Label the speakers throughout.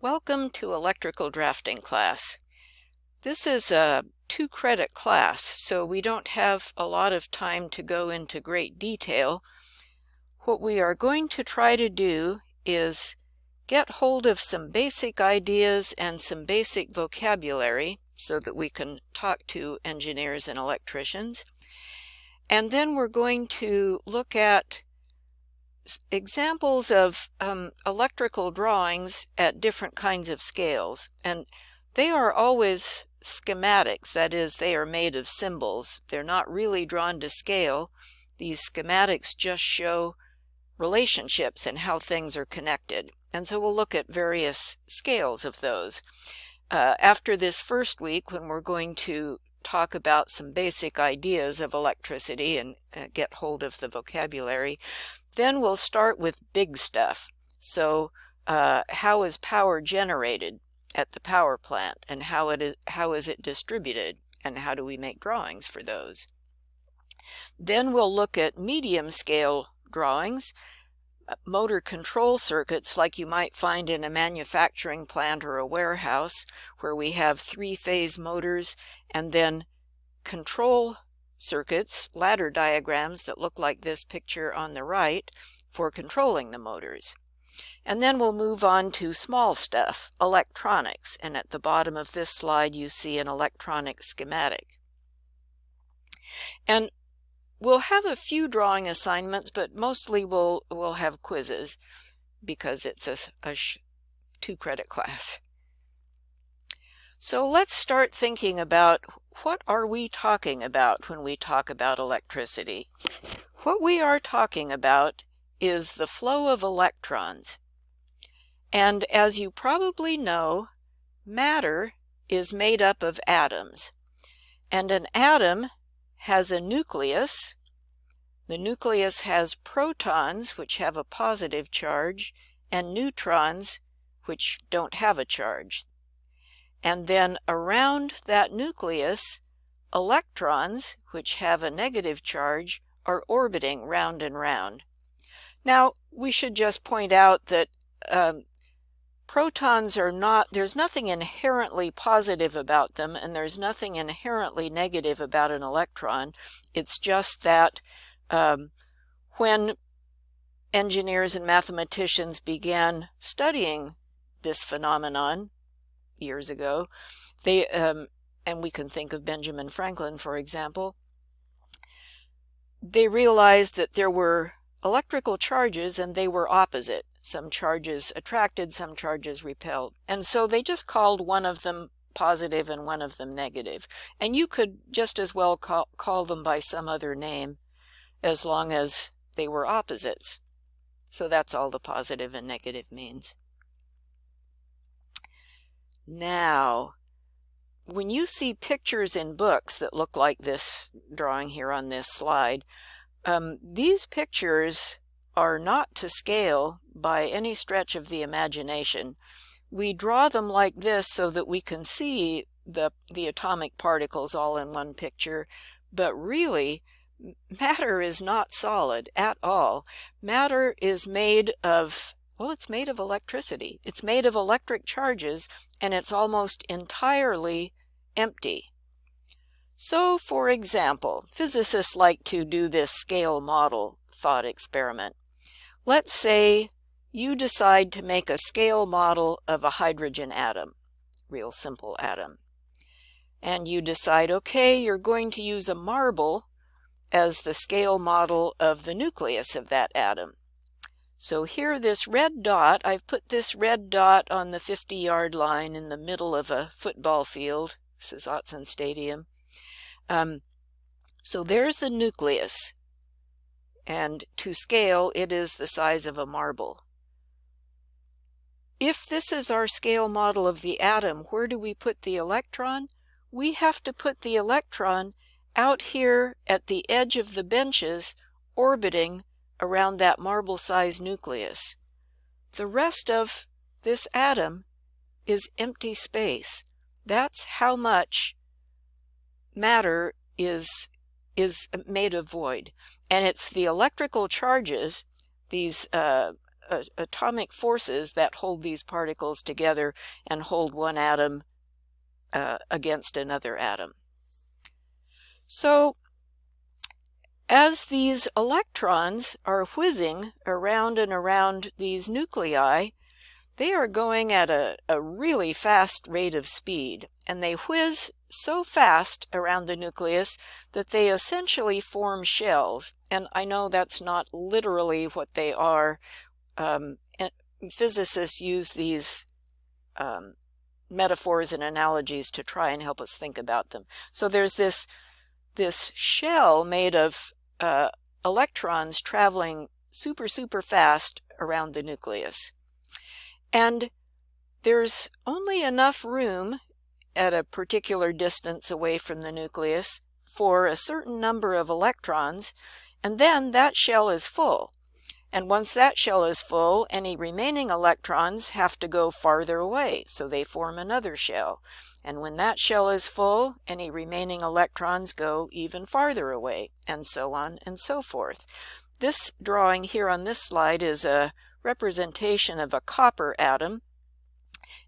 Speaker 1: Welcome to electrical drafting class. This is a 2-credit class, so we don't have a lot of time to go into great detail. What we are going to try to do is get hold of some basic ideas and some basic vocabulary so that we can talk to engineers and electricians. And then we're going to look at examples of electrical drawings at different kinds of scales, and they are always schematics. That is, they are made of symbols. They're not really drawn to scale. These schematics just show relationships and how things are connected, and so we'll look at various scales of those. After this first week, when we're going to talk about some basic ideas of electricity and get hold of the vocabulary, then we'll start with big stuff. So how is power generated at the power plant, and how is it distributed, and how do we make drawings for those? Then we'll look at medium scale drawings, motor control circuits like you might find in a manufacturing plant or a warehouse, where we have 3-phase motors, and then control circuits, ladder diagrams that look like this picture on the right, for controlling the motors. And then we'll move on to small stuff, electronics, and at the bottom of this slide you see an electronic schematic. And we'll have a few drawing assignments, but mostly we'll have quizzes because it's a 2-credit class. So let's start thinking about, what are we talking about when we talk about electricity? What we are talking about is the flow of electrons. And as you probably know, matter is made up of atoms. And an atom has a nucleus. The nucleus has protons, which have a positive charge, and neutrons, which don't have a charge. And then around that nucleus, electrons, which have a negative charge, are orbiting round and round. Now, we should just point out that protons are not, there's nothing inherently positive about them, and there's nothing inherently negative about an electron. It's just that when engineers and mathematicians began studying this phenomenon years ago, they and we can think of Benjamin Franklin, for example, they realized that there were electrical charges and they were opposite. Some charges attracted, some charges repelled. And so they just called one of them positive and one of them negative. And you could just as well call them by some other name as long as they were opposites. So that's all the positive and negative means. Now, when you see pictures in books that look like this drawing here on this slide, these pictures are not to scale by any stretch of the imagination. We draw them like this so that we can see the atomic particles all in one picture, but really, matter is not solid at all. Matter is made of, well, it's made of electricity. It's made of electric charges, and it's almost entirely empty. So, for example, physicists like to do this scale model thought experiment. Let's say you decide to make a scale model of a hydrogen atom, real simple atom. And you decide, okay, you're going to use a marble as the scale model of the nucleus of that atom. So here, this red dot, I've put this red dot on the 50-yard line in the middle of a football field. This is Autzen Stadium. So there's the nucleus, and to scale, it is the size of a marble. If this is our scale model of the atom, where do we put the electron? We have to put the electron out here at the edge of the benches, orbiting around that marble-sized nucleus. The rest of this atom is empty space. That's how much matter is made of void. And it's the electrical charges, these atomic forces that hold these particles together and hold one atom against another atom. So as these electrons are whizzing around and around these nuclei, they are going at a really fast rate of speed, and they whiz so fast around the nucleus that they essentially form shells. And I know that's not literally what they are. Physicists use these metaphors and analogies to try and help us think about them. So there's this shell made of electrons traveling super fast around the nucleus. And there's only enough room at a particular distance away from the nucleus for a certain number of electrons, and then that shell is full. And once that shell is full, any remaining electrons have to go farther away, so they form another shell. And when that shell is full, any remaining electrons go even farther away, and so on and so forth. This drawing here on this slide is a representation of a copper atom,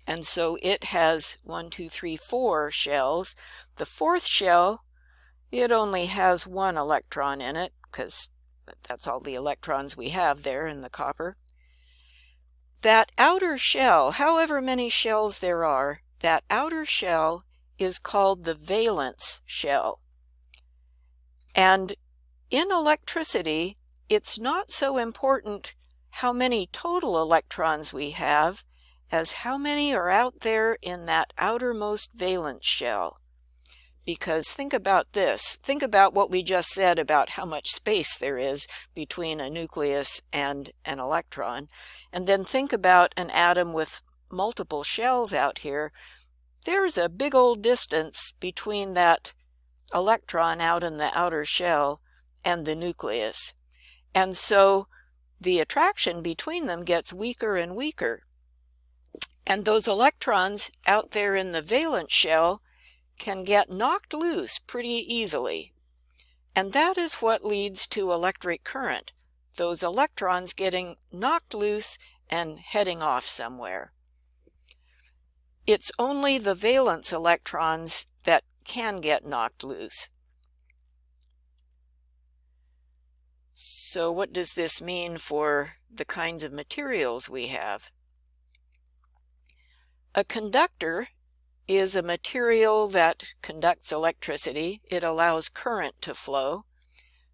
Speaker 1: and so it has 1, 2, 3, 4 shells. The fourth shell, it only has one electron in it, because that's all the electrons we have there in the copper. That outer shell, however many shells there are, that outer shell is called the valence shell. And in electricity, it's not so important how many total electrons we have as how many are out there in that outermost valence shell. Because think about this. Think about what we just said about how much space there is between a nucleus and an electron. And then think about an atom with multiple shells out here. There's a big old distance between that electron out in the outer shell and the nucleus. And so the attraction between them gets weaker and weaker. And those electrons out there in the valence shell can get knocked loose pretty easily. And that is what leads to electric current, those electrons getting knocked loose and heading off somewhere. It's only the valence electrons that can get knocked loose. So what does this mean for the kinds of materials we have? A conductor is a material that conducts electricity. It allows current to flow.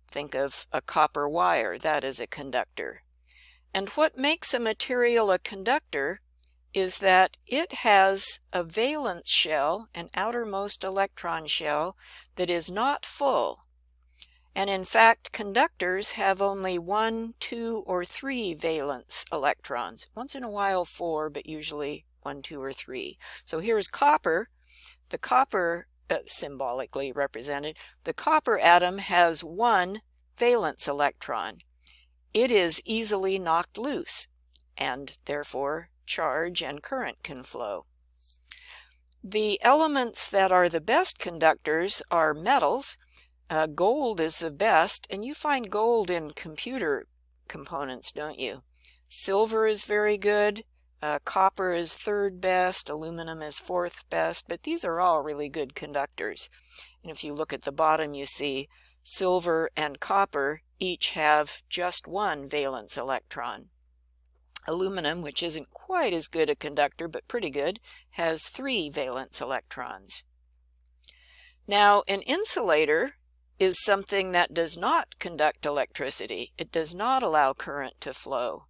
Speaker 1: Think of a copper wire, that is a conductor. And what makes a material a conductor is that it has a valence shell, an outermost electron shell, that is not full. And in fact, conductors have only 1, 2, or 3 valence electrons. Once in a while 4, but usually 1, 2, or 3. So here's copper. The copper, symbolically represented, the copper atom has 1 valence electron. It is easily knocked loose, and therefore charge and current can flow. The elements that are the best conductors are metals. Gold is the best, and you find gold in computer components, don't you? Silver is very good. Copper is 3rd best, aluminum is 4th best, but these are all really good conductors. And if you look at the bottom, you see silver and copper each have just 1 valence electron. Aluminum, which isn't quite as good a conductor, but pretty good, has 3 valence electrons. Now, an insulator is something that does not conduct electricity. It does not allow current to flow.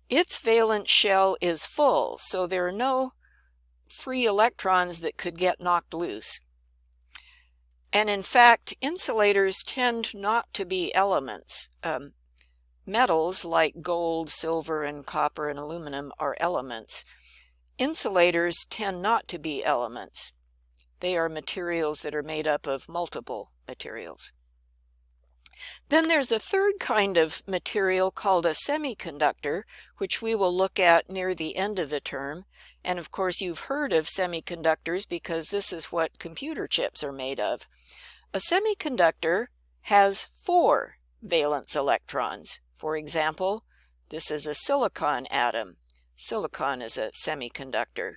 Speaker 1: Its valence shell is full, so there are no free electrons that could get knocked loose. And in fact, insulators tend not to be elements. Metals like gold, silver, and copper and aluminum are elements. Insulators tend not to be elements. They are materials that are made up of multiple materials. Then there's a third kind of material called a semiconductor, which we will look at near the end of the term. And of course you've heard of semiconductors because this is what computer chips are made of. A semiconductor has 4 valence electrons. For example, This is a silicon atom. Silicon is a semiconductor.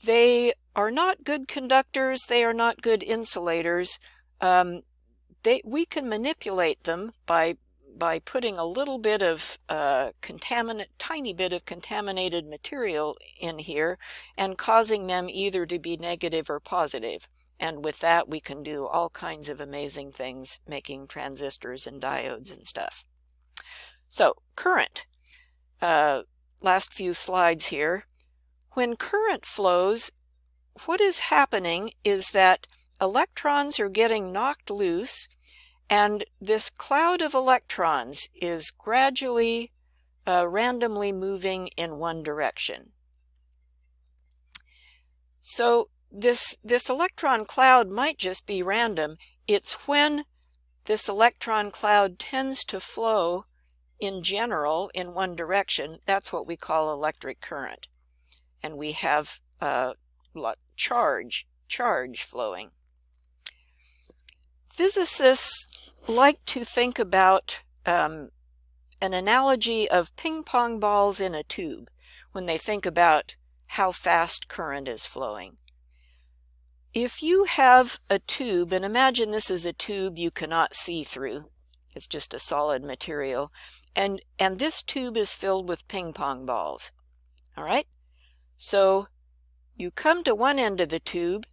Speaker 1: They are not good conductors. They are not good insulators. We can manipulate them by putting a little bit of tiny bit of contaminated material in here and causing them either to be negative or positive. And with that, we can do all kinds of amazing things, making transistors and diodes and stuff. So, current. Last few slides here. When current flows, what is happening is that electrons are getting knocked loose, and this cloud of electrons is gradually, randomly moving in one direction. So this electron cloud might just be random. It's when this electron cloud tends to flow in general in one direction. That's what we call electric current. And we have charge flowing. Physicists like to think about an analogy of ping pong balls in a tube when they think about how fast current is flowing. If you have a tube, and imagine this is a tube you cannot see through, it's just a solid material, and this tube is filled with ping pong balls. All right? So you come to one end of the tube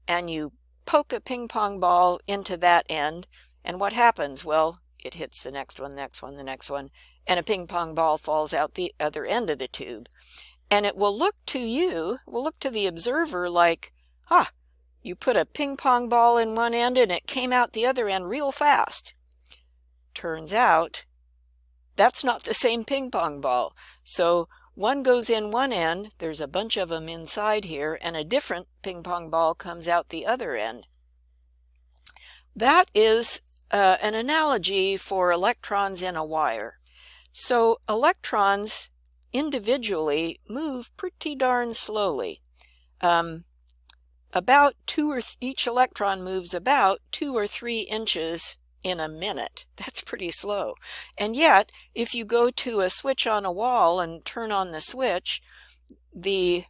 Speaker 1: and you poke a ping pong ball into that end, and what happens? Well, it hits the next one, the next one, the next one, and a ping pong ball falls out the other end of the tube. And it will look to you, will look to the observer like, you put a ping pong ball in one end and it came out the other end real fast. Turns out that's not the same ping pong ball. So one goes in one end, there's a bunch of them inside here, and a different ping pong ball comes out the other end. That is an analogy for electrons in a wire. So electrons individually move pretty darn slowly. Each electron moves about 2 or 3 inches in a minute. That's pretty slow. And yet, if you go to a switch on a wall and turn on the switch, the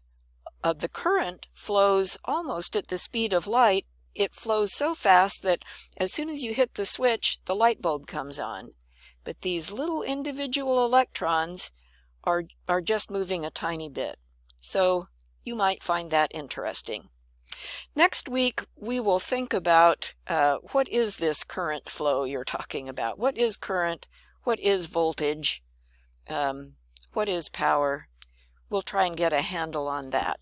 Speaker 1: current flows almost at the speed of light. It flows so fast that as soon as you hit the switch, the light bulb comes on. But these little individual electrons are just moving a tiny bit. So you might find that interesting. Next week, we will think about what is this current flow you're talking about? What is current? What is voltage? What is power? We'll try and get a handle on that.